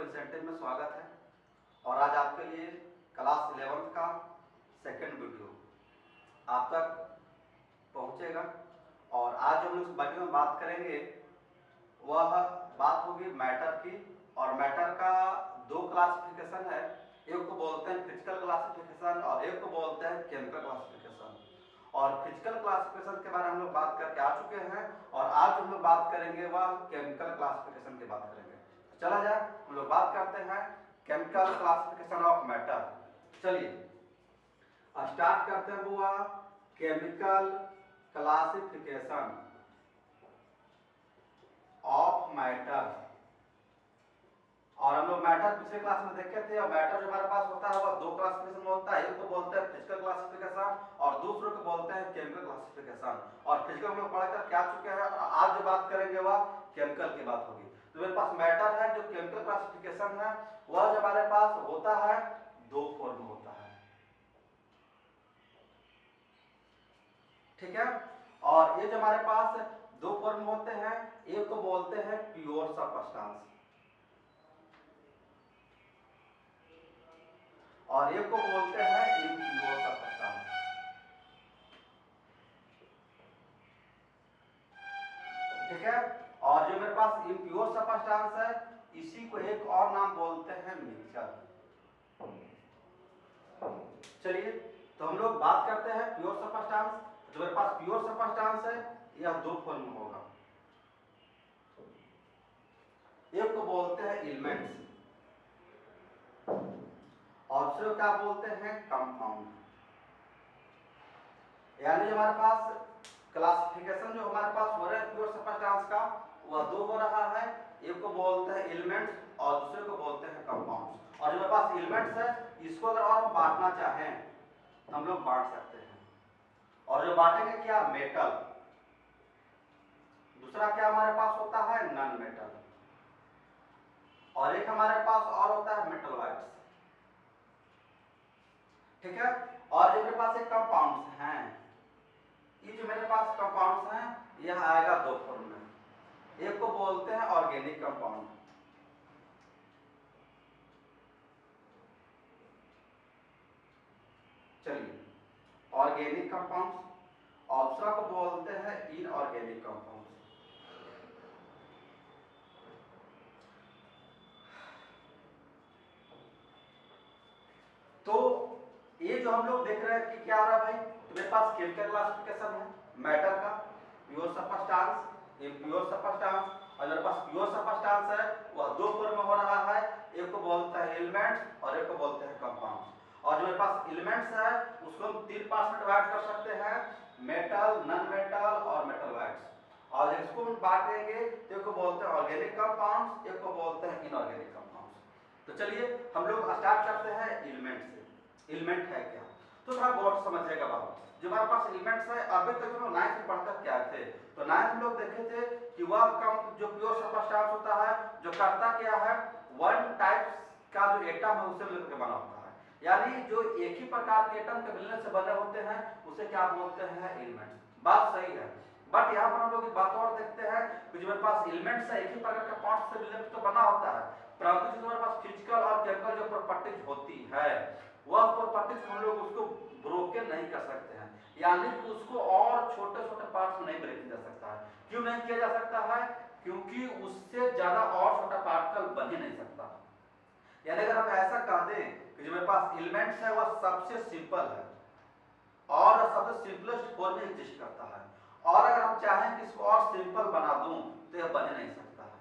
Incentive में स्वागत है। और आज आपके लिए क्लास 11th का सेकंड वीडियो आप तक पहुंचेगा। और आज जो हम इस वीडियो में बात करेंगे वह बात होगी मैटर की। और मैटर का दो क्लासिफिकेशन है, एक को बोलते हैं फिजिकल क्लासिफिकेशन और एक को बोलते हैं केमिकल क्लासिफिकेशन। और फिजिकल क्लासिफिकेशन के बारे में हम लोग बात करके आ चुके हैं और आज हम लोग बात करेंगे वह केमिकल क्लासिफिकेशन की बात करेंगे। चला जाए हम लोग बात करते हैं केमिकल क्लासिफिकेशन ऑफ मैटर। चलिए स्टार्ट करते हैं हुआ केमिकल क्लासिफिकेशन ऑफ मैटर। और हम लोग मैटर पिछले क्लास में देखे थे। और मैटर जो हमारे पास होता है वह दो क्लासिफिकेशन में होता है, एक को बोलते हैं फिजिकल क्लासिफिकेशन और दूसरे को बोलते हैं केमिकल क्लासिफिकेशन। और फिजिकल हम लोग पढ़कर क्या चुके हैं और आज जो बात करेंगे वह केमिकल की बात होगी। तो मेरे पास मैटर है जो केमिकल क्लासिफिकेशन है वह जो हमारे पास होता है दो फॉर्म होता है, ठीक है। और ये जो हमारे पास दो फॉर्म होते हैं, एक को बोलते हैं प्योर सबस्टेंस और एक को बोलते हैं इम्प्योर सबस्टेंस, ठीक है। और जो मेरे पास इम्प्योर सबस्टेंस है इसी को एक और नाम बोलते हैं मिक्सचर। चलिए तो हम लोग बात करते हैं प्योर सबस्टेंस। जो मेरे पास प्योर सबस्टेंस है यह दो फॉर्म में होगा, एक को बोलते हैं एलिमेंट्स और दूसरे को क्या बोलते हैं कंपाउंड। यानी जो हमारे पास क्लासिफिकेशन जो हमारे पास हो रहा है प्योर सबस्टेंस का वह दो हो रहा है, एक को बोलते हैं एलिमेंट्स और दूसरे को बोलते हैं कंपाउंड्स। और जो मेरे पास एलिमेंट्स है इसको अगर और हम बांटना चाहें तो हम लोग बांट सकते हैं। और जो बांटेंगे क्या, मेटल, दूसरा क्या हमारे पास होता है नॉन मेटल, और एक हमारे पास और होता है मेटल वाइट्स, ठीक है। और जो मेरे पास एक कंपाउंड्स हैं, ये जो मेरे पास कंपाउंड्स हैं यह आएगा दो फॉर्म में, एक को बोलते हैं ऑर्गेनिक कंपाउंड चलिए ऑर्गेनिक कंपाउंड्स और दूसरा को बोलते हैं इनऑर्गेनिक कंपाउंड्स। तो ये जो हम लोग देख रहे हैं कि क्या आ रहा है भाई, तो मेरे पास केमिकल क्लासिफिकेशन है मैटर का, प्योर सबस्टेंस, इम्प्योर सबस्टेंस। और मेरे पास प्योर सबस्टेंस है वह दो फॉर्म में हो रहा है, एक को बोलते हैं एलिमेंट्स और एक को बोलते हैं कंपाउंड्स। और जो मेरे पास एलिमेंट्स है उसको हम तीन पार्ट्स में डिवाइड कर सकते हैं, मेटल, नॉन मेटल और मेटल वाइट्स। और इसको हम बांटेंगे तो एक को बोलते हैं ऑर्गेनिक कंपाउंड्स, एक को बोलते हैं इनऑर्गेनिक कंपाउंड्स। तो चलिए हम लोग स्टार्ट करते हैं एलिमेंट से। एलिमेंट है क्या, तो थोड़ा बहुत समझिएगा बाबू। जो हमारे पास एलिमेंट्स है अभी तक हम 9th में पढ़कर क्या थे, तो 9th में लोग देखे थे कि वह जो प्योर सबस्टेंस होता है जो करता क्या है, वन टाइप का जो एटम है उसे मिलकर बना होता है। यानी जो एक ही प्रकार के एटम के मिलने से बने होते हैं उसे क्या बोलते हैं एलिमेंट्स। बात सही है, बट यहाँ पर हम लोग एक बात और देखते हैं कि जो मेरे पास एलिमेंट्स है एक ही प्रकार के पार्ट्स से मिलकर तो बना होता है, परंतु जो हमारे पास फिजिकल और केमिकल जो प्रॉपर्टीज होती है वह प्रॉपर्टीज हम लोग उसको ब्रोकन नहीं कर सकते हैं, यानी कि उसको और छोटे छोटे पार्ट्स में नहीं ब्रेक किया जा सकता है। क्यों नहीं किया जा सकता है, क्योंकि उससे ज्यादा और छोटा पार्टिकल बन ही नहीं सकता। यानी अगर हम ऐसा कह दें कि जो मेरे पास एलिमेंट्स है वह सबसे सिंपल है और सबसे सिंपलेस्ट फॉर्म में एग्जिस्ट करता है, और अगर हम चाहें कि इसको और सिंपल बना दूं तो यह बन ही नहीं सकता है,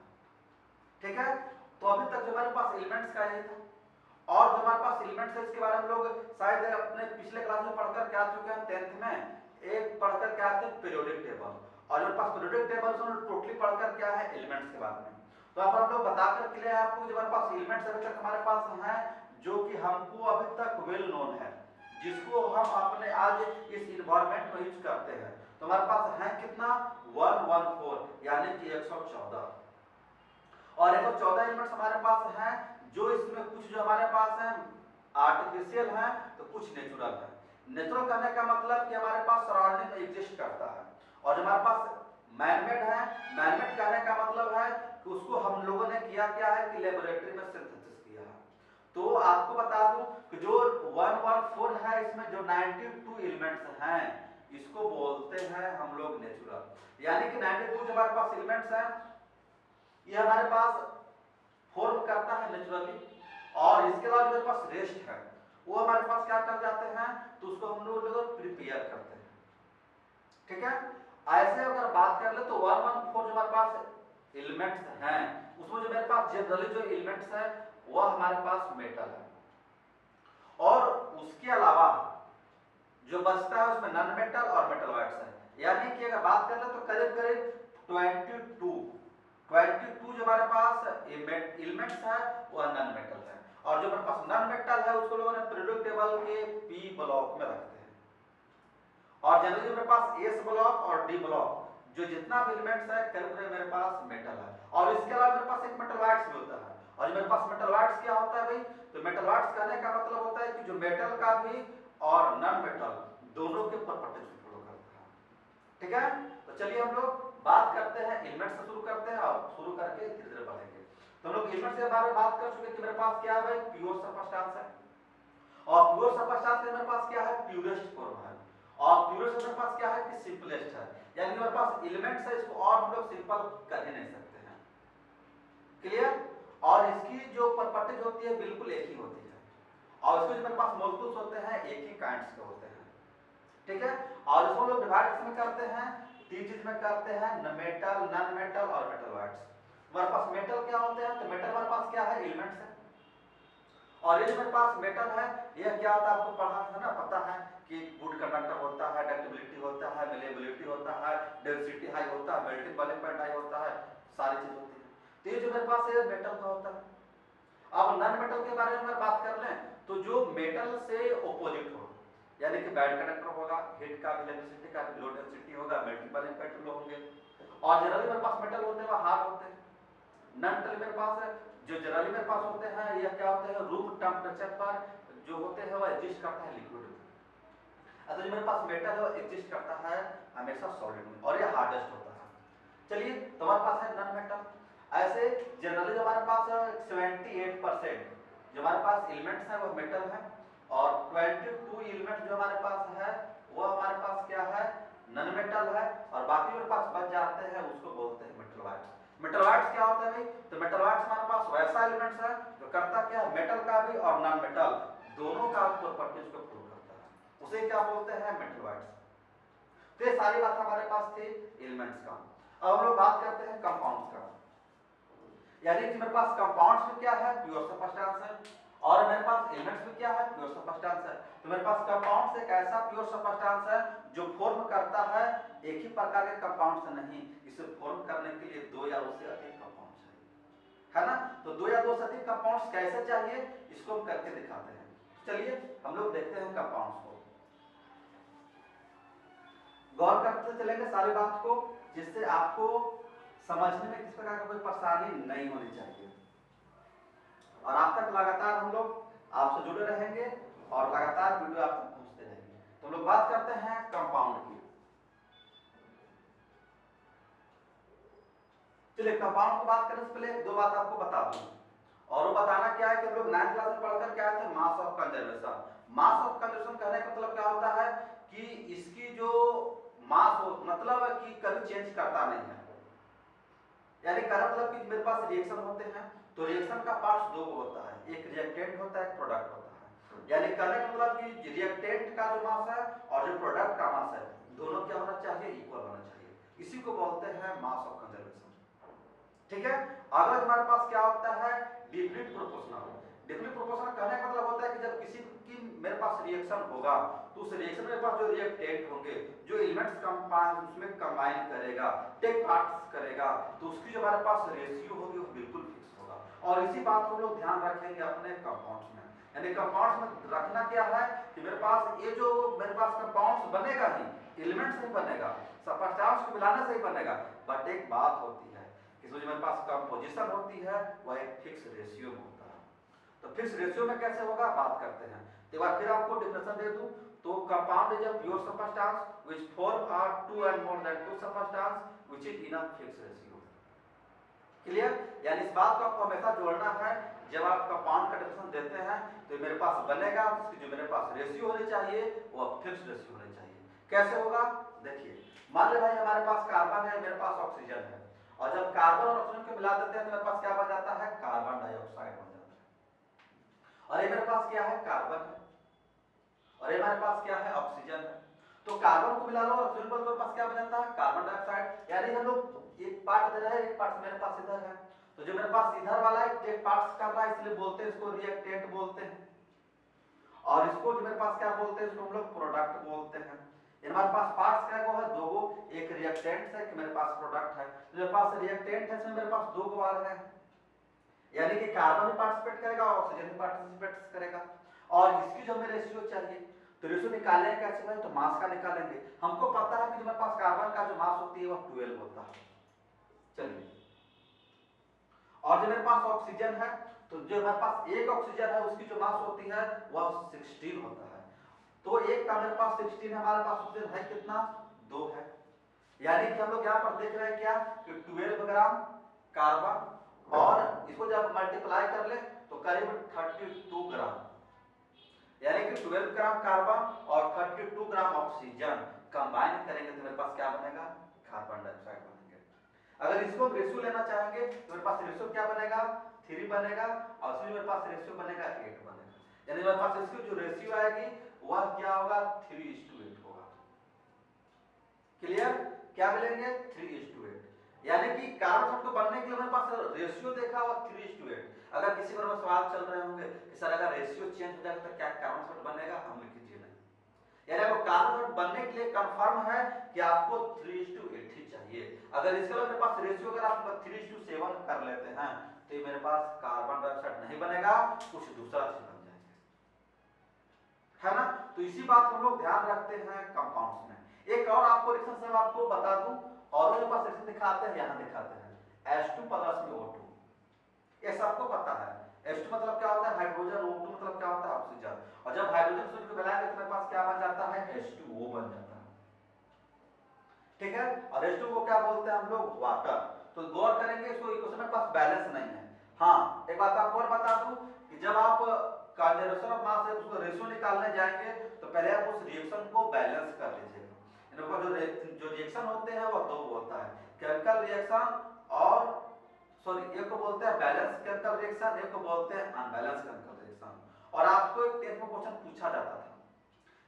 ठीक है। तो अभी तक जो हमारे पास एलिमेंट्स का यही था। और जो हमारे पास एलिमेंट्स है इसके बारे में हम लोग शायद अपने पिछले क्लास में पढ़कर क्या चुके हैं, 10th में एक पढ़कर क्या थे पीरियोडिक टेबल। और जो पास पीरियोडिक टेबल से हम लोग टोटली पढ़कर क्या है एलिमेंट्स के बारे में। तो अब हम लोग बताकर के लिए आपको जो हमारे पास एलिमेंट्स अभी तक हमारे पास हैं जो कि हमको अभी तक वेल नोन है, जिसको हम अपने आज इस इन्वायरमेंट में यूज करते हैं। तो हमारे पास है कितना 114 यानी कि 114। और 114 एलिमेंट्स हमारे पास हैं, जो इसमें कुछ जो हमारे पास है आर्टिफिशियल है तो कुछ नेचुरल है। नेचुरल करने का मतलब कि हमारे पास सराउंडिंग में एग्जिस्ट करता है, और जो हमारे पास मैनमेड है, मैनमेड कहने का मतलब है कि उसको हम लोगों ने किया क्या है कि लेबोरेटरी में सिंथेसिस किया है। तो आपको बता दूं कि जो 114 है इसमें जो 92 एलिमेंट्स हैं इसको बोलते हैं हम लोग नेचुरल। यानी कि 92 जो हमारे पास एलिमेंट्स हैं ये हमारे पास फॉर्म करता है नेचुरली, और इसके अलावा जो मेरे पास रेस्ट है वो हमारे पास क्या कर जाते हैं तो उसको हम लोग प्रिपेयर करते हैं। ठीक है, ऐसे अगर बात कर ले तो 114 जो हमारे पास एलिमेंट्स हैं उसमें जो मेरे पास जनरली जो एलिमेंट्स है वो हमारे पास मेटल है, और उसके अलावा जो बचता है उसमें नॉन मेटल और मेटल वाइट्स है। यानी कि अगर बात कर ले तो करीब करीब 22 जो हमारे पास एलिमेंट्स है वो नॉन मेटल है, और जो हमारे पास नॉन मेटल है उसको लोगों ने पीरियोडिक टेबल के पी ब्लॉक में रखते हैं। और जनरली मेरे पास एस ब्लॉक और डी ब्लॉक जो जितना भी एलिमेंट्स है करीब मेरे पास मेटल है, और इसके अलावा मेरे पास एक मेटल वाइट्स भी होता है। और जो मेरे पास मेटल वाइट्स क्या होता है भाई, तो मेटल वाइट्स कहने का मतलब होता है कि जो मेटल का भी और नॉन मेटल दोनों के प्रॉपर्टीज को फॉलो करता है। ठीक है, तो चलिए हम लोग बात करते हैं एलिमेंट से शुरू करते हैं और शुरू करके धीरे धीरे बढ़ेंगे। तो हम लोग एलिमेंट के बारे में बात कर चुके कि मेरे पास क्या है भाई प्योर सबस्टेंस है, और प्योर सबस्टेंस में मेरे पास क्या है प्यूरेस्ट फॉर्म है, और प्यूरेस्ट मेरे पास क्या है कि सिंपलेस्ट है। यानी मेरे पास एलिमेंट्स है इसको और हम लोग सिंपल कर ही नहीं सकते हैं। क्लियर, और इसकी जो प्रॉपर्टीज होती है बिल्कुल एक ही होती है, और इसके जो मेरे पास मॉलिक्यूल्स होते हैं एक ही काइंड्स के होते हैं। ठीक है, और इसको लोग डिवाइड इसमें करते हैं तीन चीज में करते हैं, मेटल, नॉन मेटल और मेटल वाइट्स। हमारे पास मेटल क्या होते हैं, तो मेटल हमारे पास क्या है एलिमेंट्स है, और ये जो मेरे पास मेटल है ये क्या होता है आपको पढ़ा था ना, पता है कि गुड कंडक्टर होता है, डक्टिबिलिटी होता है, मेलेबिलिटी होता है, डेंसिटी हाई होता है, मेल्टिंग बॉइलिंग पॉइंट हाई होता है, सारी चीज होती है। तो ये जो मेरे पास है मेटल का होता है। अब नॉन मेटल के बारे में बात कर लें तो जो मेटल से ऑपोजिट हो, यानी कि बैड कंडक्टर होगा, हीट का इलेक्ट्रिसिटी का लो डेंसिटी होगा, मेल्टिंग बॉइलिंग पॉइंट लो होंगे, और जनरली मेरे पास मेटल होते हैं वो हार्ड होते हैं। नॉन मेटल मेरे पास है जो जनरली मेरे पास होते हैं ये क्या होते हैं रूम टेम्परेचर पर जो होते हैं वो एग्जिस्ट करता है लिक्विड में। अच्छा जो मेरे पास मेटल है वो एग्जिस्ट करता है हमेशा सॉलिड में, और ये हार्डेस्ट होता है। चलिए तो हमारे पास है नॉन मेटल। ऐसे जनरली जो हमारे पास 78% जो हमारे पास एलिमेंट्स हैं वो मेटल है, और 22 एलिमेंट्स जो हमारे पास है वो हमारे पास क्या है नॉन मेटल है, और बाकी मेरे पास बच जाते हैं उसको बोलते हैं मेटल वाइट्स। मेटल वाइट्स क्या होता है भाई, तो मेटल वाइट्स हमारे पास वैसा एलिमेंट्स है जो करता क्या है मेटल का भी और नॉन मेटल दोनों का प्रॉपर्टीज को प्रूव करता है, उसे क्या बोलते हैं मेटल वाइट्स। तो ये सारी बात हमारे पास थी एलिमेंट्स का। अब हम लोग बात करते हैं कंपाउंड्स का, यानी कि मेरे पास कंपाउंड्स में क्या है प्योर सबस्टेंस है, और मेरे पास एलिमेंट्स में क्या है प्योर सबस्टेंस है। तो मेरे पास कंपाउंड्स एक ऐसा प्योर सबस्टेंस है जो फॉर्म करता है एक ही प्रकार के कंपाउंड से नहीं, इसे फॉर्म करने के लिए दो या उससे अधिक कंपाउंड्स है ना। तो दो या दो से अधिक कंपाउंड्स कैसे चाहिए इसको हम करके दिखाते हैं। चलिए हम लोग देखते हैं कंपाउंड्स को, गौर करते चलेंगे सारी बात को जिससे आपको समझने में किस प्रकार का कोई परेशानी नहीं होनी चाहिए, और आप तक लगातार हम लोग आपसे जुड़े रहेंगे और लगातार वीडियो आप तक पहुंचते रहेंगे। तो हम लोग बात करते हैं कंपाउंड की। चलिए कंपाउंड की बात करने से पहले दो बात आपको बता दूं, और वो बताना क्या है कि हम लोग 9th क्लास में पढ़कर क्या थे mass of conservation. Mass of conservation कहने का मतलब क्या होता है कि इसकी जो मास हो मतलब कि कभी चेंज करता नहीं है, यानी कहना मतलब कि मेरे पास रिएक्शन होते हैं तो रिएक्शन का पार्ट दो होता है, एक रिएक्टेंट होता है एक प्रोडक्ट होता है। यानी कहने का मतलब कि रिएक्टेंट का जो मास है और जो प्रोडक्ट का मास है दोनों क्या होना चाहिए इक्वल होना चाहिए, इसी को बोलते हैं मास ऑफ कंजर्वेशन। ठीक है, अगला हमारे पास क्या होता है डिफरेंट प्रोपोर्शनल। डिफरेंट प्रोपोर्शनल कहने का मतलब होता है कि जब किसी की मेरे पास रिएक्शन होगा तो उस रिएक्शन में मेरे पास जो रिएक्टेंट होंगे जो एलिमेंट्स कंपाउंड उसमें कंबाइन करेगा टेक पार्ट्स करेगा तो उसकी जो हमारे पास रेशियो होगी वो बिल्कुल फिक्स होगा, और इसी बात को हम लोग ध्यान रखेंगे अपने कंपाउंड्स में। यानी कंपाउंड्स में रखना क्या है कि मेरे पास ये जो मेरे पास कंपाउंड्स बनेगा ही एलिमेंट्स नहीं बनेगा, सबस्टेंस को मिलाने से ही बनेगा, बट एक बात होती है कि जो मेरे पास कंपोजिशन होती है वह एक फिक्स रेशियो में होता है। तो फिक्स रेशियो में कैसे होगा बात करते हैं। तो एक बार फिर आपको डेफिनेशन दे दूं तो compound is a pure substance which form are two and more than two substance which is in a fix ratio. Clear? यानी इस बात को आपको हमेशा जोड़ना है, जब आप कंपाउंड का डेफिनेशन देते हैं तो मेरे पास बनेगा तो जो मेरे पास रेशियो होनी चाहिए वो फिक्स्ड रेशियो होनी चाहिए। कैसे होगा? देखिए, मान ले भाई हमारे पास कार्बन है, मेरे पास ऑक्सीजन है, और जब कार्बन और ऑक्सीजन को मिला देते हैं तो मेरे पास क्या बन जाता है? कार्बन डाइऑक्साइड बन जाता है। और ये मेरे पास क्या है? कार्बन है, और ये हमारे पास क्या है? ऑक्सीजन है। तो कार्बन को मिला लो और ऑक्सीजन को, मेरे पास क्या बन जाता है? Carbon dioxide. यानी हम लोग एक पार्ट इधर है, एक पार्ट मेरे पास इधर है, तो जो मेरे पास इधर वाला एक पार्ट कर रहा है, इसलिए बोलते हैं इसको रिएक्टेंट बोलते हैं, और इसको जो मेरे पास क्या बोलते हैं? इसको हम लोग प्रोडक्ट बोलते हैं। हमारे पास पार्ट्स क्या है? दो गो, एक रिएक्टेंट है, एक मेरे पास प्रोडक्ट है। तो मेरे पास रिएक्टेंट है, इसमें मेरे पास दो गो आ रहे हैं, यानी कि कार्बन भी पार्टिसिपेट करेगा और ऑक्सीजन भी पार्टिसिपेट करेगा। और इसकी जो हमें रेशियो चाहिए, तो रेशियो निकालेंगे कैसे भाई? तो मास का निकालेंगे। हमको पता है कि जो मेरे पास कार्बन का जो मास होती है वो 12 होता है। चलिए, और जो मेरे पास ऑक्सीजन है, तो जो हमारे पास एक ऑक्सीजन है उसकी जो मास होती है वह 16 होता है। तो एक का मेरे पास 16 है, हमारे पास ऑक्सीजन है कितना? 2 है। यानी कि हम लोग यहाँ पर देख रहे हैं क्या कि 12 ग्राम कार्बन, और इसको जब मल्टीप्लाई कर ले तो करीब 32 ग्राम, यानी कि 12 ग्राम कार्बन और 32 ग्राम ऑक्सीजन कंबाइन करेंगे तो मेरे पास क्या बनेगा? कार्बन डाइऑक्साइड बनेंगे। अगर इसको रेशियो लेना चाहेंगे तो मेरे पास रेशियो क्या बनेगा? 3 बनेगा, और इसमें मेरे पास रेशियो बनेगा 8 बनेगा। यानी मेरे पास इसकी जो रेशियो आएगी वह क्या होगा? 3:8 होगा। क्लियर? क्या मिलेंगे? 3:8। यानी कि कार्बन शब्द बनने के लिए मेरे पास रेशियो देखा हुआ 3:8। अगर किसी पर सवाल चल रहे होंगे कि सर अगर रेशियो चेंज हो जाएगा तो क्या कार्बन शब्द बनेगा? हम लिख लीजिए नहीं। यानी आपको कार्बन शब्द बनने के लिए कंफर्म है कि आपको 3:8 ही चाहिए। अगर इसके लिए मेरे पास रेशियो अगर आप 3:7 कर लेते हैं तो ये मेरे पास कार्बन डाइऑक्साइड नहीं बनेगा, कुछ दूसरा चीज बन जाएगा, है ना? तो इसी बात को हम लोग ध्यान रखते हैं कंपाउंड्स में। एक और आपको रिएक्शन से आपको बता दूं, और मेरे पास रिएक्शन दिखाते हैं, यहां दिखाते हैं H2 प्लस में O2। ये सबको पता है। H2 मतलब क्या होता है? हाइड्रोजन। O2 मतलब क्या होता है? ऑक्सीजन। और जब हाइड्रोजन से को मिलाएंगे तो मेरे पास क्या बन जाता है? H2O बन जाता है। ठीक है? और H2 को क्या बोलते हैं हम लोग? वाटर। तो गौर करेंगे, इसको इक्वेशन में पास बैलेंस नहीं है। हाँ, एक बात आपको और बता दूं कि जब आप कंजर्वेशन ऑफ मास है उसको रेशियो निकालने जाएंगे तो पहले आप उस रिएक्शन को बैलेंस कर लीजिएगा। जो रिएक्शन होते हैं वो दो होता है, केमिकल रिएक्शन और एक को बोलते हैं बैलेंस केमिकल रिएक्शन, एक को बोलते हैं अनबैलेंस केमिकल रिएक्शन। और आपको एक 10th में क्वेश्चन पूछा जाता था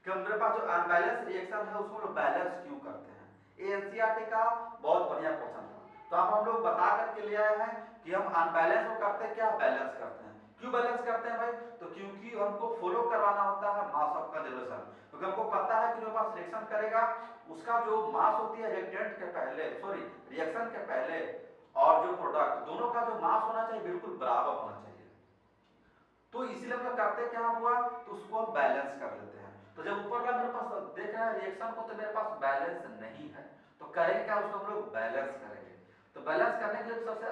कि मेरे पास जो अनबैलेंस रिएक्शन है उसको लोग बैलेंस क्यों करते हैं। ये एनसीईआरटी का बहुत बढ़िया क्वेश्चन था, तो अब हम लोग बता करके ले आए हैं कि हम अनबैलेंस को करते क्या? बैलेंस करते हैं। क्यों बैलेंस करते हैं भाई? तो क्योंकि हमको फॉलो करवाना होता है मास ऑफ कंजर्वेशन, क्योंकि हमको पता है कि जो पास रिएक्शन करेगा उसका जो मास होती है रिएक्टेंट के पहले, रिएक्शन के पहले और जो प्रोडक्ट, दोनों का जो मास होना चाहिए बिल्कुल बराबर होना चाहिए। तो इसलिए हम लोग करते क्या हुआ, तो उसको हम बैलेंस कर लेते हैं। तो जब ऊपर का मेरे पास देख रहे हैं रिएक्शन को, तो मेरे पास बैलेंस नहीं है, तो करेंगे क्या? उसको हम लोग बैलेंस करेंगे। तो बैलेंस करने के लिए सबसे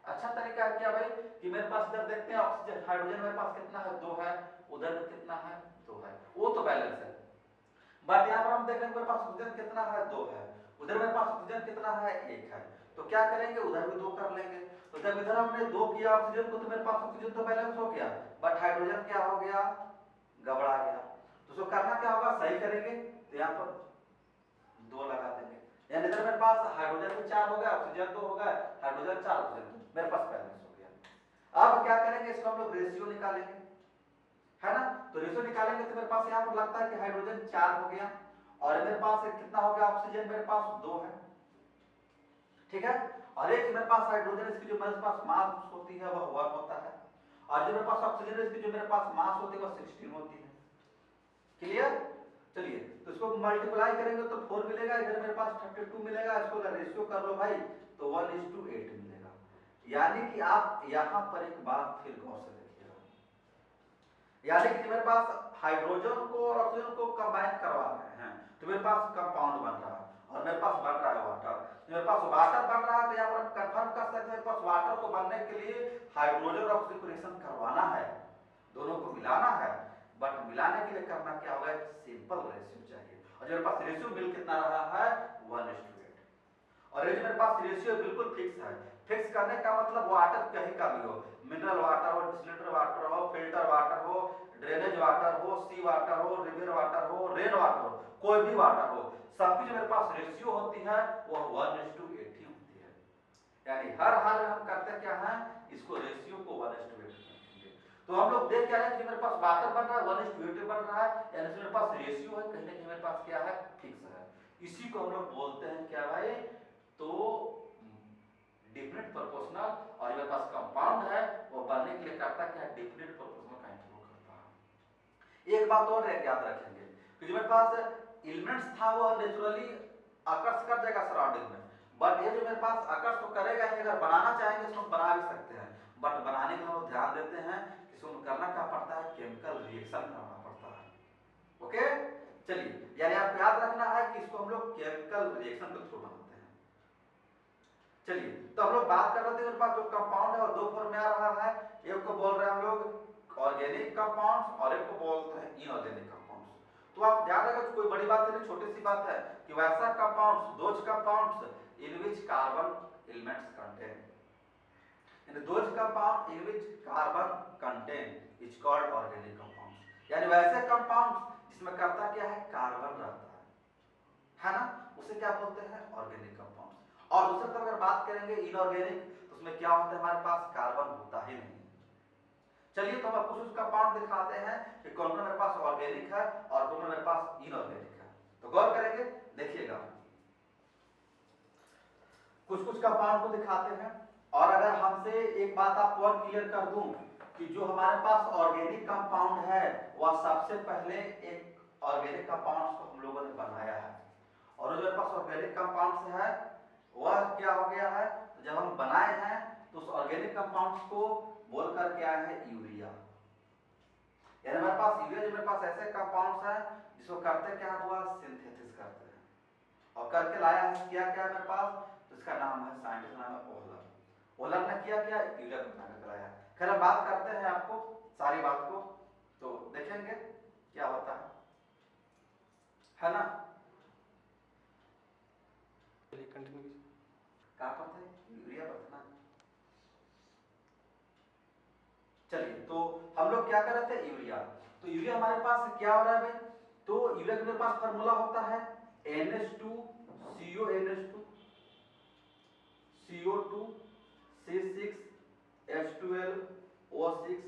अच्छा तरीका है क्या भाई कि मेरे पास इधर देखते हैं ऑक्सीजन हाइड्रोजन मेरे पास कितना है? 2 है। उधर में कितना है? 2 है। वो तो बैलेंस है। बट यहाँ पर हम देख रहे हैं मेरे पास ऑक्सीजन कितना है? 2 है। उधर मेरे पास ऑक्सीजन कितना है? 1 है। तो क्या करेंगे? उधर भी 2 कर लेंगे। तो जब इधर हमने 2 किया ऑक्सीजन को तो मेरे पास ऑक्सीजन तो बैलेंस हो गया, बट हाइड्रोजन क्या हो गया? गड़बड़ा गया। तो उसको करना क्या होगा? सही करेंगे, तो यहाँ पर 2 लगा देंगे। यानी इधर मेरे पास हाइड्रोजन भी 4 हो गया, ऑक्सीजन 2 हो गया, हाइड्रोजन 4 ऑक्सीजन 2, मेरे पास बैलेंस हो गया। अब क्या करेंगे? इसको हम लोग रेशियो निकालेंगे, है ना? तो रेशियो निकालेंगे तो मेरे पास यहाँ पर लगता है कि हाइड्रोजन 4 हो गया, और मेरे पास कितना हो गया? ऑक्सीजन मेरे पास 2 है। ठीक है? और एक मेरे पास हाइड्रोजन इसकी जो मेरे पास मास होती है वह 1 होता है, और जो मेरे पास ऑक्सीजन इसकी जो मेरे पास मास होती है वह 16 होती है। क्लियर? चलिए, तो इसको मल्टीप्लाई करेंगे तो 4 मिलेगा, इधर मेरे पास 32 मिलेगा। इसको अगर रेशियो कर लो भाई तो 1:8 मिलेगा। यानी कि आप यहां पर एक बात फिर गौर से देखिएगा, यानी कि मेरे पास हाइड्रोजन को और ऑक्सीजन को कंबाइन करवा रहे हैं तो मेरे पास कंपाउंड बन रहा है, और मेरे पास बन रहा है वाटर। मेरे पास वाटर बन रहा है तो यहाँ पर हम कंफर्म कर सकते हैं मेरे पास वाटर को बनने के लिए हाइड्रोजन और ऑक्सीजन को रिएक्शन करवाना है, दोनों को मिलाना है। बट मिलाने के लिए करना क्या होगा? सिंपल रेशियो चाहिए, और मेरे पास रेशियो मिल कितना रहा है? 1:8। और ये जो मेरे पास रेशियो बिल्कुल फिक्स है, फिक्स करने का मतलब वाटर कहीं का भी हो, मिनरल वाटर हो, डिस्टिलेटेड वाटर हो, फिल्टर वाटर हो, ड्रेनेज वाटर हो, सी वाटर हो, रिवर वाटर हो, रेन वाटर हो, कोई भी वाटर हो, सबकी जो मेरे पास रेशियो होती है वह 1:80 होती है। यानी हर हाल में हम करते क्या है, इसको रेशियो को 1:8 रखेंगे। तो हम लोग देख क्या रहे हैं कि मेरे पास वाटर बन रहा है 1:8 बन रहा है, यानी मेरे पास रेशियो है, कहीं ना कहीं मेरे पास क्या है, फिक्स है। इसी को हम लोग बोलते हैं क्या भाई, तो डिफरेंट प्रोपोर्शनल। और मेरे पास कंपाउंड है वो बनने के लिए करता क्या है, डिफरेंट प्रोपोर्शनल का इंप्रूव करता है। एक बात और याद रखेंगे कि जो मेरे पास एलिमेंट्स था वो नेचुरली आकर्ष कर जाएगा सराउंडिंग में, बट ये जो मेरे पास आकर्ष तो करेगा ही, अगर बनाना चाहेंगे तो हम बना भी सकते हैं, बट बनाने के लिए हम ध्यान देते हैं कि इसमें करना क्या पड़ता है, केमिकल रिएक्शन करना पड़ता है। ओके, चलिए, यानी आपको याद रखना है कि इसको हम लोग केमिकल रिएक्शन के थ्रू बनाते हैं। चलिए, तो हम लोग बात कर रहे थे, मेरे पास जो कंपाउंड है वो दो फॉर्म में आ रहा है, एक को बोल रहे हैं हम लोग ऑर्गेनिक कंपाउंड्स और एक को बोलते हैं इनऑर्गेनिक कंपाउंड्स। तो आप ध्यान रखें, कोई बड़ी बात नहीं, छोटी सी बात है कि वैसा compounds, those compounds in which carbon elements contain, यानी those compound in which carbon contain is called organic compounds. यानी वैसे कंपाउंड्स जिसमें करता क्या है, कार्बन रहता है ना, उसे क्या बोलते हैं, ऑर्गेनिक कंपाउंड्स। और दूसरी तरफ अगर बात करेंगे इनऑर्गेनिक, तो उसमें क्या होता है, हमारे पास कार्बन होता ही नहीं। चलिए, तो हम आपको कुछ कंपाउंड दिखाते हैं कि कौन कौन मेरे पास ऑर्गेनिक है और कौन कौन मेरे पास इनऑर्गेनिक है। तो गौर करेंगे, देखिएगा, कुछ कुछ कंपाउंड को दिखाते हैं। और अगर हमसे एक बात आपको और क्लियर कर दूं कि जो हमारे पास ऑर्गेनिक कंपाउंड है वह सबसे पहले एक ऑर्गेनिक कंपाउंड्स को हम लोगों ने बनाया है, और जो मेरे पास ऑर्गेनिक कंपाउंड्स है वह क्या हो गया है, जब हम बनाए हैं तो उस ऑर्गेनिक कंपाउंड्स को बोलकर क्या है, यूरिया। यानी मेरे पास यूरिया, जो मेरे पास ऐसे कंपाउंड्स हैं जिसको करते क्या हुआ, सिंथेसिस करते हैं, और करके लाया है, किया क्या मेरे पास, तो इसका नाम है, साइंटिस्ट नाम है ओहलर। ओहलर ने किया क्या, यूरिया को बना कर लाया। खैर हम बात करते हैं आपको सारी बात को, तो देखेंगे क्या होता है ना। कंटिन्यू कहां पर थे, यूरिया पर था ना। चलिए, तो हम लोग क्या कर रहे थे, यूरिया। तो यूरिया हमारे पास क्या हो रहा है भाई, तो यूरिया के मेरे पास फार्मूला होता है NH2 CONH2 CO2 C6 H12 O6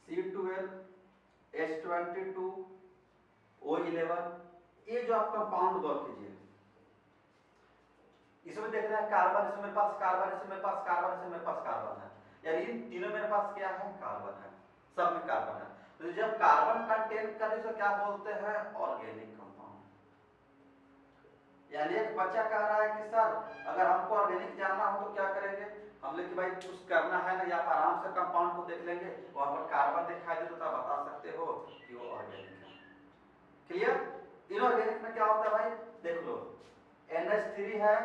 C12 H22 O11। ये जो आप कंपाउंड गौर कीजिए, इसमें देख रहे हैं कार्बन, इसमें मेरे पास कार्बन, इसमें मेरे पास कार्बन, इसमें मेरे पास कार्बन है, यानी इन तीनों मेरे पास क्या है, कार्बन है, सब में कार्बन है। तो जब कार्बन कंटेन करे तो क्या बोलते हैं, ऑर्गेनिक कंपाउंड। यानी एक बच्चा कह रहा है कि सर अगर हमको ऑर्गेनिक जानना हो तो क्या करेंगे, हम लोग कि भाई कुछ करना है ना, या आप आराम से कंपाउंड को देख लेंगे, वहां पर कार्बन दिखाई दे तो आप बता सकते हो कि वो ऑर्गेनिक है। क्लियर। इनऑर्गेनिक में क्या होता है भाई, देख लो, NH3 है,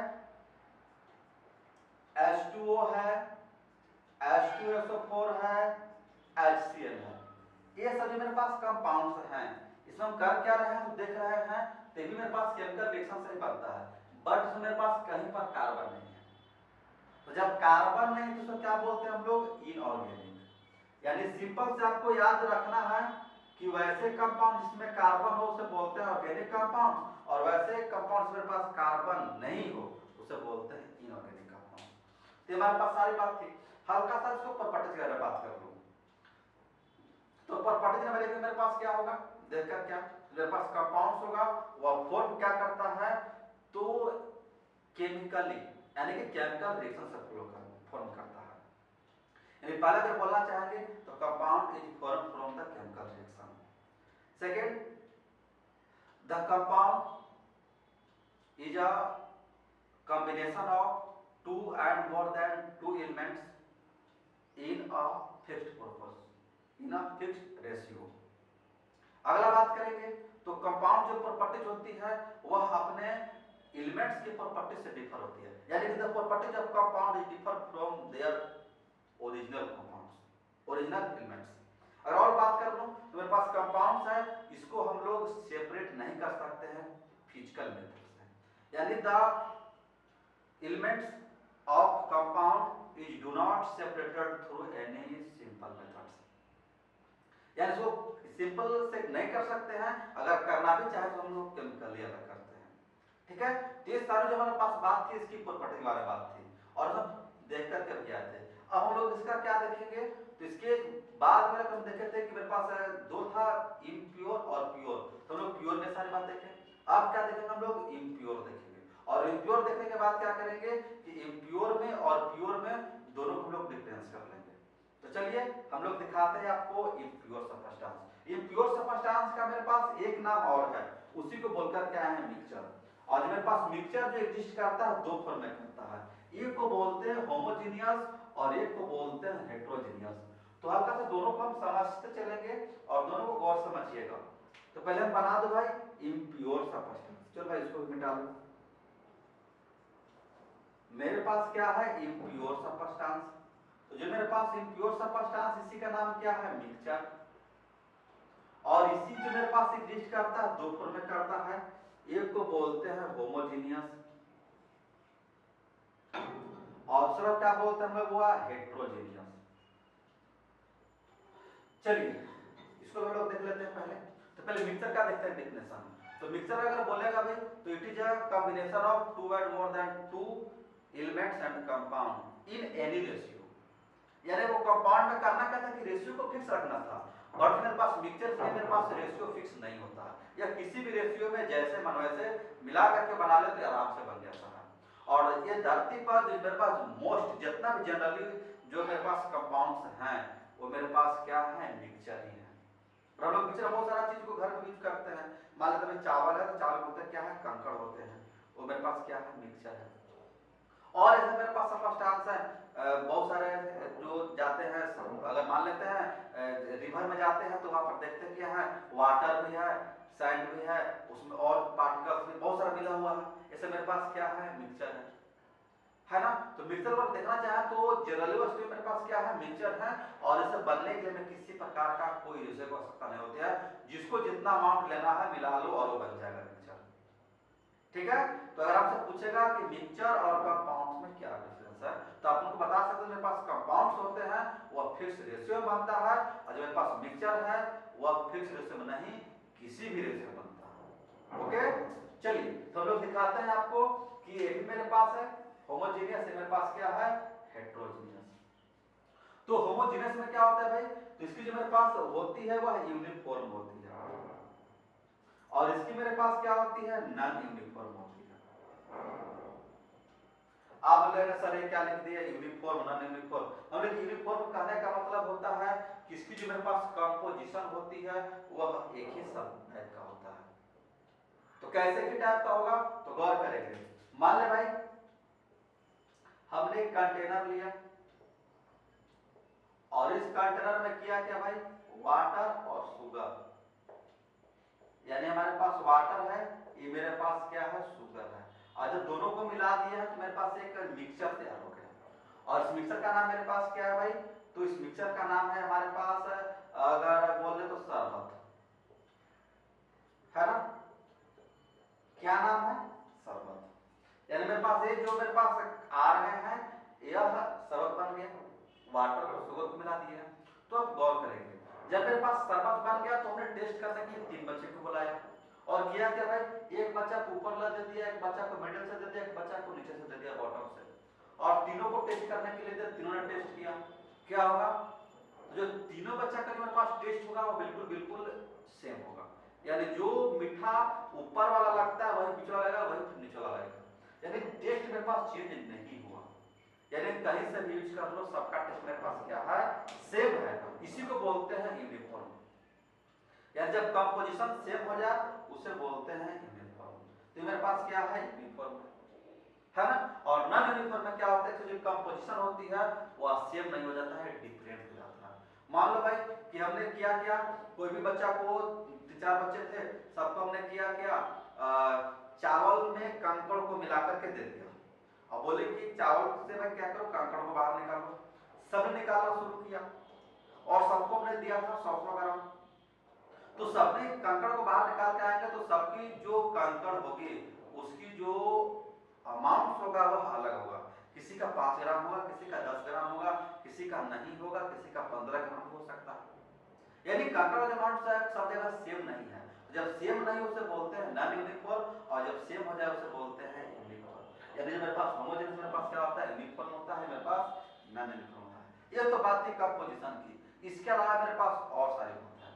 H2O है, H2SO4 है, HCl है, ये सभी मेरे पास कंपाउंड्स हैं। इसमें हम कर क्या रहे हैं, तो देख रहे हैं, तो भी मेरे पास केमिकल रिएक्शन से ही बनता है, बट इसमें मेरे पास कहीं पर कार्बन नहीं है। तो जब कार्बन नहीं तो क्या बोलते हैं हम लोग, इनऑर्गेनिक। यानी सिंपल से आपको याद रखना है कि वैसे कंपाउंड जिसमें कार्बन हो उसे बोलते हैं ऑर्गेनिक कंपाउंड, और वैसे कंपाउंड मेरे पास कार्बन नहीं हो उसे बोलते हैं इनऑर्गेनिक कंपाउंड। तो हमारे पास सारी बात थी, हल्का सा इसको प्रॉपर्टीज के बारे में बात कर लूं। तो प्रॉपर्टीज में देखिए मेरे पास क्या होगा, देखकर क्या, मेरे पास कंपाउंड्स होगा, वह फॉर्म क्या करता है, तो केमिकली, यानी कि केमिकल रिएक्शन से फॉर्म करता है। यानी पहले अगर बोलना चाहेंगे तो compound is form from the chemical reaction. Second, the compound is a combination of two and more than two elements in a fixed purpose, in a fixed ratio। अगला बात करेंगे तो कंपाउंड जो प्रॉपर्टीज होती है वह अपने एलिमेंट्स की प्रॉपर्टी से डिफर होती है, यानी कि the properties of compound is differ from their original compounds, original elements. अगर और बात कर लूं तो मेरे पास कंपाउंड्स है, इसको हम लोग सेपरेट नहीं कर सकते हैं फिजिकल मेथड से, यानी the elements of compound is do not separated through any simple methods, यानी इसको सिंपल से नहीं कर सकते हैं, अगर करना भी चाहे तो हम लोग केमिकली अलग करते हैं। ठीक है, तो ये सारी जो हमारे पास बात थी इसकी प्रॉपर्टी वाली बात थी और हम देख कर के भी आए थे। अब हम लोग इसका क्या देखेंगे, तो इसके बाद में हम देखे थे कि मेरे पास दो था, इम्प्योर और प्योर, तो हम लोग प्योर में सारी बात देखें। अब क्या देखेंगे हम लोग, इम्प्योर देखेंगे, और इम्प्योर देखने के बाद क्या करेंगे कि इम्प्योर में और प्योर में दोनों को हम लोग डिफरेंस कर लेंगे। तो चलिए हम लोग दिखाते हैं आपको इम्प्योर सबस्टेंस। इम्प्योर सबस्टेंस का मेरे पास एक नाम और है, उसी को बोलकर क्या है, मिक्सचर। और मेरे पास मिक्सचर जो एग्जिस्ट करता है दो फॉर्म में करता है, एक को बोलते हैं होमोजीनियस और एक को बोलते हैं हेट्रोजीनियस। तो हल्का से दोनों को हम समझते चलेंगे और दोनों को गौर समझिएगा। तो पहले हम बना दो भाई इम्प्योर सबस्टेंस। चलो भाई इसको मिटा दो। मेरे पास क्या है, इम्प्योर सबस्टेंस। तो जो मेरे पास इम्प्योर सबस्टेंस, इसी का नाम क्या है, मिक्सचर। और इसी जो मेरे पास एग्जिस्ट करता है दो फॉर्म में करता है, एक को बोलते हैं होमोजीनियस और दूसरा क्या बोलते हैं हम लोग, वो हेट्रोजीनियस। चलिए इसको हम लोग देख लेते हैं पहले। तो पहले मिक्सचर का देखते हैं डेफिनेशन। तो मिक्सचर अगर बोलेगा भाई तो it is a combination of two and more than two elements and compound in any ratio, यानी वो कंपाउंड में करना क्या था कि रेशियो को फिक्स रखना था, बट मेरे पास मिक्सचर के लिए मेरे पास रेशियो फिक्स नहीं होता, या किसी भी रेशियो में जैसे मन वैसे मिला करके बना ले तो आराम से बन जाता है। और ये धरती पर जो मेरे पास मोस्ट जितना भी जनरली जो मेरे पास कंपाउंड्स हैं वो मेरे पास क्या है, मिक्सचर ही है। और हम लोग मिक्सचर बहुत सारा चीज को घर में यूज करते हैं। मान लेते हैं चावल है तो चावल होते हैं क्या है, कंकड़ होते हैं, वो मेरे पास क्या है, मिक्सचर है। और ऐसे मेरे पास सबस्टेंस है बहुत सारे जो जाते हैं, अगर मान लेते हैं रिवर में जाते हैं तो वहां पर देखते हैं क्या है, वाटर भी है, सैंड भी है, उसमें और पार्टिकल्स भी बहुत सारा मिला हुआ है, ऐसे मेरे पास क्या है, मिक्सचर है ना। तो मिक्सचर को देखना चाहे तो जनरली वस्तु मेरे पास क्या है, मिक्सचर है। और इसे बनने के लिए मैं किसी प्रकार का कोई रेशियो की आवश्यकता नहीं होती है, जिसको जितना अमाउंट लेना है मिला लो और वो बन जाएगा मिक्सचर। ठीक है, तो अगर आपसे पूछेगा कि मिक्सचर और कंपाउंड्स में क्या डिफरेंस है, तो आप उनको बता सकते हैं मेरे पास कंपाउंड्स होते हैं वह फिक्स रेशियो में बनता है, और जो मेरे पास मिक्सचर है वह फिक्स रेशियो में नहीं, किसी भी रेशियो में बनता है। ओके, चलिए तो हम लोग दिखाते हैं आपको कि ये भी मेरे पास है होमोजेनियस, मेरे पास क्या है, हेट्रोजीनियस। तो होमोजेनियस में क्या होता है भाई, तो इसकी जो मेरे पास होती है वह यूनिफॉर्म होती है, और इसकी मेरे पास क्या होती है, नॉन यूनिफॉर्म होती है। आप बोलेंगे सर ये क्या लिख दिया, यूनिफॉर्म नॉन यूनिफॉर्म। हमने यूनिफॉर्म कहने का मतलब होता है कि इसकी जो मेरे पास कंपोजिशन होती है वह एक ही सब टाइप का होता है। तो कैसे की टाइप का होगा, तो गौर करेंगे। मान ले भाई हमने एक कंटेनर लिया और इस कंटेनर में किया क्या भाई, वाटर और शुगर, यानी हमारे पास वाटर है, ये मेरे पास क्या है, शुगर है, और जब दोनों को मिला दिया है तो मेरे पास एक मिक्सचर तैयार हो गया। और इस मिक्सचर का नाम मेरे पास क्या है भाई, तो इस मिक्सचर का नाम है हमारे पास, अगर बोल ले तो शरबत है ना। क्या नाम है, शरबत। यानी मेरे पास ये जो मेरे पास आ रहे हैं यह शरबत बन गया, वाटर और शुगर को मिला दिया। तो अब गौर करेंगे, जब मेरे पास शरबत बन गया तो हमने टेस्ट करने के लिए तीन बच्चे को बुलाया और किया क्या भाई, एक बच्चा को ऊपर ला दे दिया, एक बच्चा को मिडिल से दे दिया, एक बच्चा को नीचे से दे दिया, बॉटम से, और तीनों को टेस्ट करने के लिए दे, तीनों ने टेस्ट किया। क्या होगा, जो तीनों बच्चा का जो मेरे पास टेस्ट होगा वो बिल्कुल बिल्कुल सेम होगा, यानी जो मीठा ऊपर वाला लगता है वही बीच वाला लगेगा, वही नीचे वाला लगेगा, यानी टेस्ट मेरे पास चेंज नहीं हुआ। यानी कहीं से भी यूज कर लो सबका टेस्ट मेरे पास क्या है, सेम है। इसी को बोलते हैं यूनिफॉर्म, यानी जब कंपोजिशन सेम हो जाए उसे बोलते हैं यूनिफॉर्म। तो मेरे पास क्या है, यूनिफॉर्म है ना। और नॉन यूनिफॉर्म में क्या होता है कि जो कंपोजिशन होती है वह सेम नहीं हो जाता है, डिफरेंट हो जाता है। मान लो भाई कि हमने किया क्या, कोई भी बच्चा को, तीन चार बच्चे थे, सबको हमने किया क्या, चावल में कंकड़ को मिलाकर के दे दिया और बोले कि चावल से मैं क्या करूं, कंकड़ को बाहर निकालो। सब निकालना शुरू किया और सबको हमने दिया था 100 ग्राम। तो सबने कंकड़ को बाहर निकाल के आएंगे तो सबकी जो कंकड़ होगी उसकी जो अमाउंट होगा वह अलग होगा। किसी का 5 ग्राम होगा, किसी का 10 ग्राम होगा, किसी का नहीं होगा, किसी का 15 ग्राम हो सकता है। यानी कंट्रोल अमाउंट सब जगह सेम नहीं है। जब सेम नहीं उसे बोलते हैं नॉन यूनिफॉर्म, और जब सेम हो जाए उसे बोलते हैं यूनिफॉर्म। यानी जब मेरे पास होमोजेनियस, मेरे पास क्या होता है, यूनिफॉर्म होता है, मेरे पास नॉन यूनिफॉर्म होता है। ये तो बात थी कंपोजिशन की। इसके अलावा मेरे पास और सारी होता है।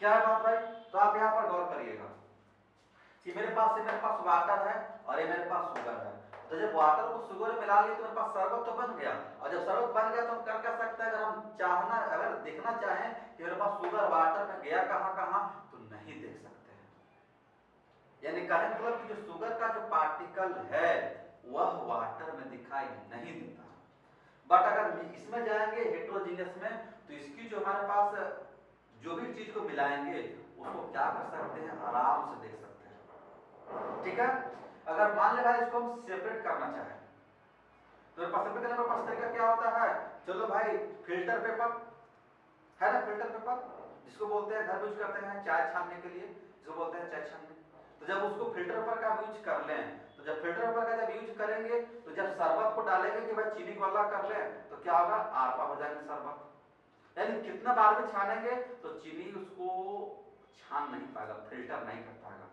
क्या है बात भाई? तो आप यहाँ पर गौर करिएगा कि मेरे पास वाटर है और ये मेरे पास शुगर है। तो जब वाटर को शुगर में मिला लिए तो मेरे पास शरबत तो बन गया। और जब शरबत बन गया तो हम कर क्या सकते हैं, अगर हम चाहना, अगर देखना चाहें कि मेरे पास शुगर वाटर में गया कहाँ कहाँ, तो नहीं देख सकते हैं। यानी कहने का मतलब कि जो शुगर का जो पार्टिकल है वह वाटर में दिखाई नहीं देता। बट अगर इसमें जाएंगे हेट्रोजीनियस में, तो इसकी जो हमारे पास जो भी चीज को मिलाएंगे उसको क्या कर सकते हैं, आराम से देख सकते हैं। ठीक है। अगर मान ले भाई इसको हम सेपरेट करना चाहें तो सेपरेट करने का पास तरीका क्या होता है, चलो भाई फिल्टर पेपर है ना, फिल्टर पेपर जिसको बोलते हैं, घर यूज करते हैं चाय छानने के लिए, जिसको बोलते हैं चाय छानने। तो जब उसको फिल्टर पेपर का यूज कर लें, तो जब फिल्टर पेपर का जब यूज करेंगे तो जब शरबत को डालेंगे कि भाई चीनी को अलग कर लें, तो क्या होगा, आर पार हो जाएंगे शरबत। यानी कितना बार भी छानेंगे तो चीनी उसको छान नहीं पाएगा, फिल्टर नहीं कर पाएगा।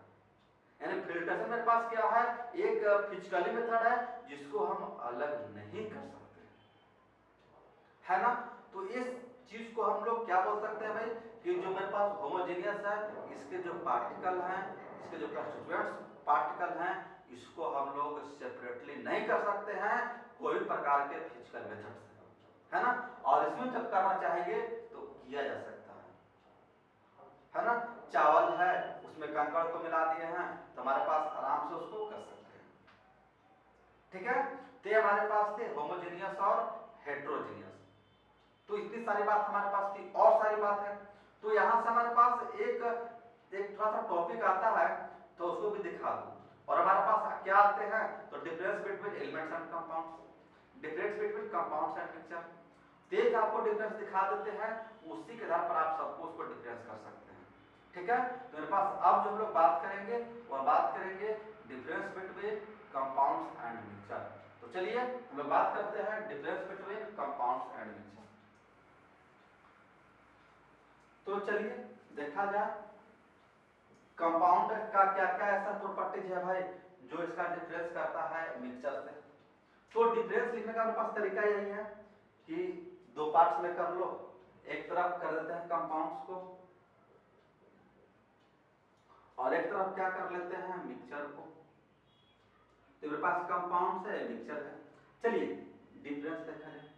यानी फिल्ट्रेशन मेरे पास क्या है, एक फिजिकली मेथड है जिसको हम अलग नहीं कर सकते, है ना। तो इस चीज को हम लोग क्या बोल सकते हैं भाई, कि जो मेरे पास होमोजेनियस है, इसके जो पार्टिकल हैं, इसके जो कंस्टिट्यूएंट्स पार्टिकल हैं, इसको हम लोग सेपरेटली नहीं कर सकते हैं कोई प्रकार के फिजिकल मेथड से, है ना। और इसमें जब करना चाहेंगे तो किया जा सकता है ना। चावल है उसमें कंकड़ को मिला दिए हैं तो हमारे पास आराम से उसको कर सकते हैं। ठीक है। तो ये हमारे पास थे होमोजेनियस और हेट्रोजेनियस। तो इतनी सारी बात हमारे पास थी, और सारी बात है। तो यहां से हमारे पास एक थोड़ा सा टॉपिक आता है तो उसको भी दिखा दूं। और हमारे पास क्या आते हैं, तो difference between elements and compounds, difference between compounds and mixture. तेज आपको डिफरेंस दिखा देते हैं, उसी के आधार पर आप सबको उसको डिफरेंस कर सकते हैं। ठीक है। तो मेरे पास अब जो हम लोग बात करेंगे वह बात करेंगे difference between compounds and mixture. तो चलिए हम लोग बात करते हैं difference between compounds and mixture. तो चलिए देखा जाए कंपाउंड का क्या क्या ऐसा प्रॉपर्टीज है भाई जो इसका डिफरेंस करता है मिक्सचर से। तो डिफरेंस लिखने का मेरे पास तरीका यही है कि दो पार्ट्स में कर लो, एक तरफ कर देते हैं कंपाउंड्स को और एक तरफ क्या कर लेते हैं, मिक्सचर को। तो मेरे पास कंपाउंड्स है, मिक्सचर है। चलिए डिफरेंस देखा जाए,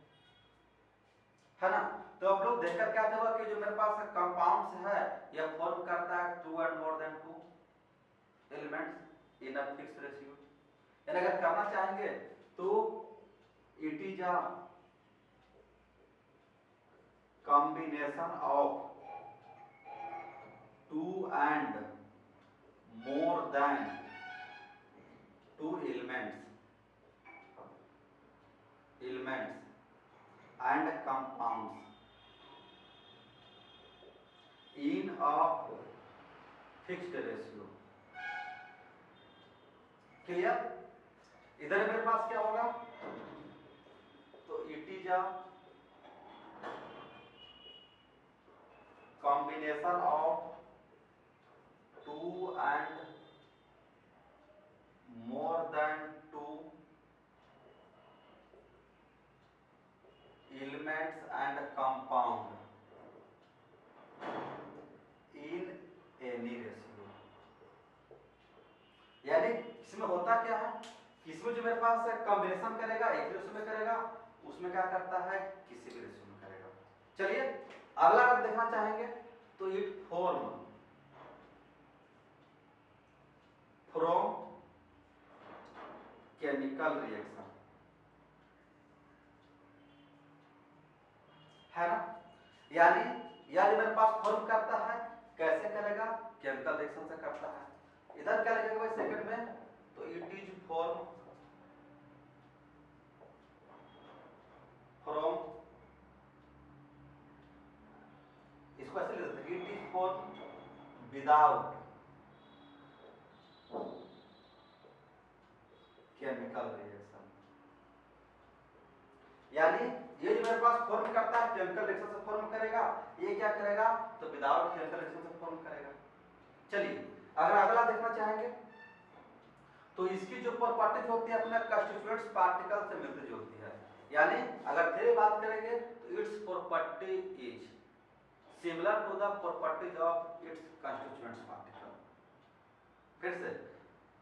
है ना। तो आप लोग देखकर क्या होगा कि जो मेरे पास कंपाउंड्स है यह फॉर्म करता है 2 and more than 2 elements in a fixed ratio. यानी अगर करना चाहेंगे तो it is a combination of 2 and more than 2 elements and compounds in a fixed ratio। Clear. इधर मेरे पास क्या होगा, तो it is a combination of 2 and more than 2 elements and compound in any ratio। यानी इसमें होता क्या है, इसमें जो मेरे पास कॉम्बिनेशन करेगा एक रेशियो में करेगा, उसमें क्या करता है किसी भी रेशियो में करेगा। चलिए अगला अगर देखना चाहेंगे तो it form from chemical reaction, है ना। यानी यह मेरे पास फॉर्म करता है, कैसे करेगा, केमिकल रिएक्शन से करता है। इधर क्या लिखेगा भाई सेकंड में, तो इट इज फॉर्म फ्रॉम, इसको ऐसे लिख देते हैं, it is form without chemical reaction. यानी ये जो मेरे पास फॉर्म करता है केमिकल रिएक्शन से फॉर्म करेगा, ये क्या करेगा तो विदाउट केमिकल रिएक्शन से फॉर्म करेगा। चलिए अगर अगला देखना चाहेंगे तो इसकी जो प्रॉपर्टीज होती है अपने कंस्टिट्यूएंट्स पार्टिकल से मिलती जुलती है। यानी अगर थ्योरी बात करेंगे तो its property is similar to the properties of its constituents particle. फिर से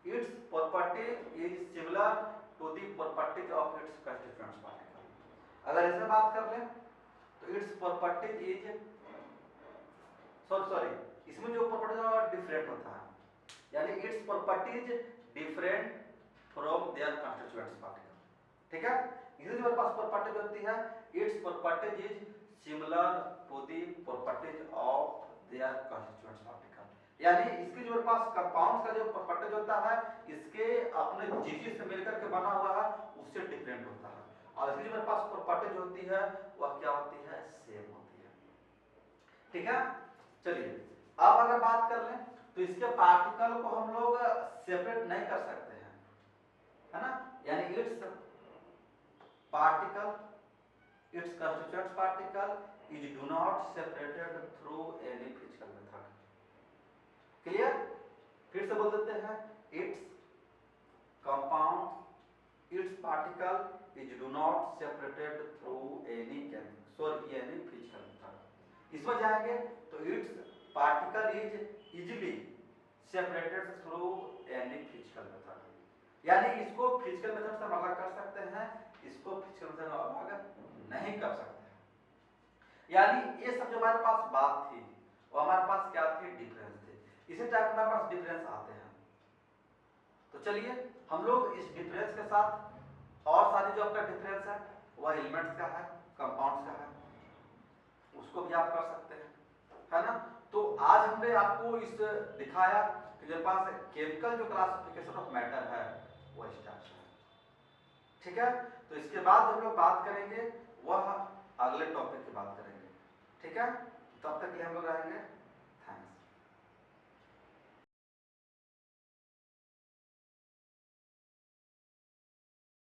its property is similar to the properties of its constituents particle. अगर ऐसे बात कर लें तो इट्स प्रॉपर्टीज इज सॉरी इसमें जो प्रॉपर्टीज डिफरेंट होता है, यानी its properties different from their constituents particle. ठीक है, इसी जो मेरे पास प्रॉपर्टीज होती है its properties is similar to the properties of their constituents particle. यानी इसकी जो मेरे पास कंपाउंड्स का जो प्रॉपर्टीज होता है इसके अपने जीसी से मिलकर के बना हुआ है उससे डिफरेंट होता है, और इसकी जो मेरे पास प्रॉपर्टीज होती है वह क्या होती है सेम होती है। ठीक है, चलिए अब अगर बात कर लें तो इसके पार्टिकल को हम लोग सेपरेट नहीं कर सकते हैं, है ना। यानी it's particle it's constituents particle is do not separated through any physical method. Clear, फिर से बोल देते हैं its compound it's particle is do not separated through any physical method. इसमें जाएंगे तो it's particle is easily separated through any physical method. यानी इसको फिजिकल मेथड से अलग कर सकते हैं, इसको फिजिकल मेथड से अलग नहीं कर सकते हैं। यानी ये सब जो हमारे पास बात थी वो हमारे पास क्या थी डिफरेंस थे, इसी टाइप हमारे पास डिफरेंस आते हैं। तो चलिए हम लोग इस डिफरेंस के साथ और सारी जो आपका डिफरेंस है वह एलिमेंट्स का है कंपाउंड्स का है उसको भी आप कर सकते हैं, है ना। तो आज हमने आपको इस दिखाया कि मेरे पास केमिकल जो क्लासिफिकेशन ऑफ मैटर है वो इस टाइप से है। ठीक है, तो इसके बाद हम लोग बात करेंगे वह अगले टॉपिक की बात करेंगे। ठीक है, तब तक के लिए हम लोग रहेंगे